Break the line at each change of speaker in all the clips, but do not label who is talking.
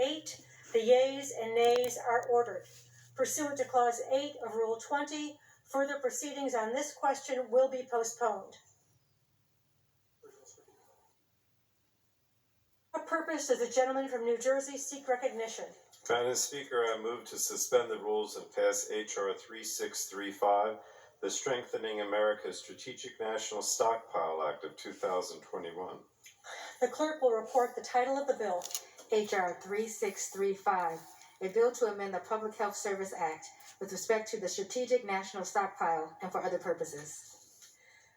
8. The yeas and nays are ordered. Pursuant to Clause 8 of Rule 20, further proceedings on this question will be postponed. What purpose does the gentleman from New Jersey seek recognition?
Madam Speaker, I move to suspend the rules and pass H.R. 3635, the Strengthening America's Strategic National Stockpile Act of 2021.
The clerk will report the title of the bill.
H.R. 3635, a bill to amend the Public Health Service Act with respect to the Strategic National Stockpile and for other purposes.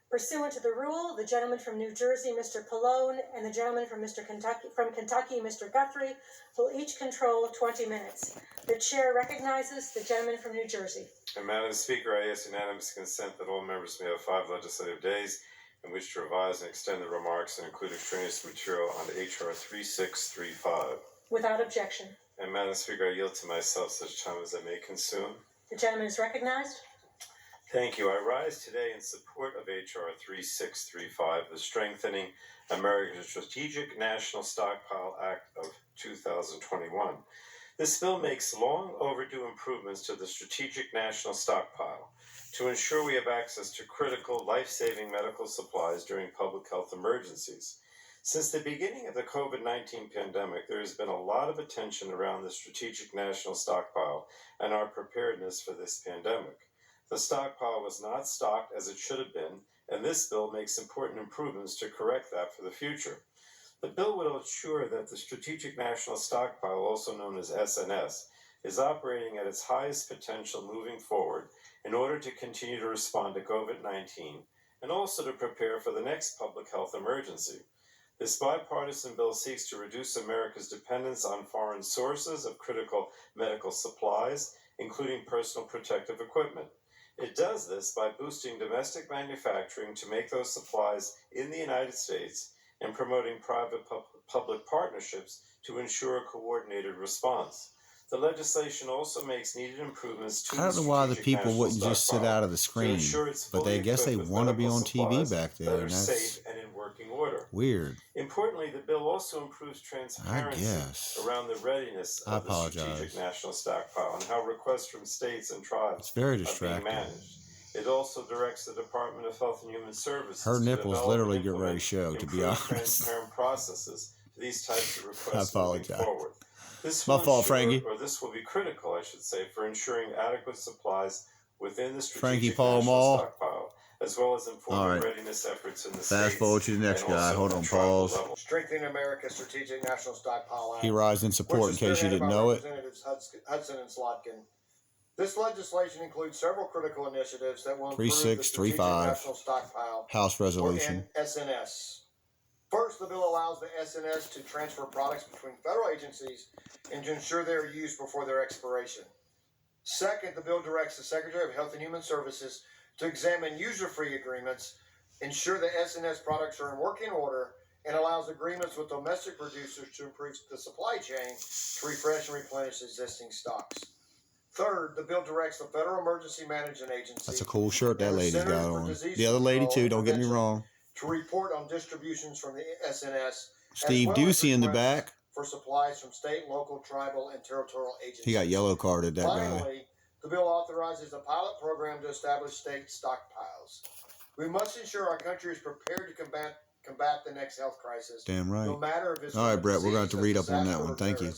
Pursuant to the rule, the gentleman from New Jersey, Mr. Pallone, and the gentleman from Kentucky, Mr. Guthrie, will each control 20 minutes. The chair recognizes the gentleman from New Jersey.
And Madam Speaker, I ask unanimous consent that all members may have 5 legislative days in which to revise and extend the remarks and include extraneous material on H.R. 3635.
Without objection.
And Madam Speaker, I yield to myself such time as I may consume.
The gentleman is recognized.
Thank you. I rise today in support of H.R. 3635, the Strengthening America's Strategic National Stockpile Act of 2021. This bill makes long overdue improvements to the Strategic National Stockpile to ensure we have access to critical, life-saving medical supplies during public health emergencies. Since the beginning of the COVID-19 pandemic, there has been a lot of attention around the Strategic National Stockpile and our preparedness for this pandemic. The stockpile was not stocked as it should have been, and this bill makes important improvements to correct that for the future. The bill will ensure that the Strategic National Stockpile, also known as SNS, is operating at its highest potential moving forward in order to continue to respond to COVID-19 and also to prepare for the next public health emergency. This bipartisan bill seeks to reduce America's dependence on foreign sources of critical medical supplies, including personal protective equipment. It does this by boosting domestic manufacturing to make those supplies in the United States and promoting private-public partnerships to ensure a coordinated response. The legislation also makes needed improvements to
I don't know why the people wouldn't just sit out of the screen, but I guess they want to be on TV back there, and that's
safe and in working order.
Weird.
Importantly, the bill also improves transparency around the readiness of the Strategic National Stockpile and how requests from states and tribes are being managed. It also directs the Department of Health and Human Services.
Her nipples literally get ready to show, to be honest.
Transparent processes for these types of requests.
I apologize.
Forward. This
My fault, Frankie.
Or this will be critical, I should say, for ensuring adequate supplies within the
Frankie
Strategic
Paul
National
Mall.
Stockpile, as well as informing readiness efforts in the
Fast forward to the next guy. Hold on, pause.
Strengthening America's Strategic National Stockpile Act.
He rises in support in case you didn't know it.
Representatives Hudson and Slotkin. This legislation includes several critical initiatives that will improve the Strategic National Stockpile
House resolution.
Or SNS. First, the bill allows the SNS to transfer products between federal agencies and to ensure they are used before their expiration. Second, the bill directs the Secretary of Health and Human Services to examine user-free agreements, ensure the SNS products are in working order, and allows agreements with domestic producers to improve the supply chain to refresh and replenish existing stocks. Third, the bill directs the Federal Emergency Management Agency.
That's a cool shirt that lady's got on. The other lady too, don't get me wrong.
To report on distributions from the SNS.
Steve Ducey in the back.
For supplies from state, local, tribal, and territorial agencies.
He got yellow carded, that guy.
Finally, the bill authorizes a pilot program to establish state stockpiles. We must ensure our country is prepared to combat the next health crisis.
Damn right.
No matter if it's
all right, Brett, we're going to have to read up on that one. Thank you.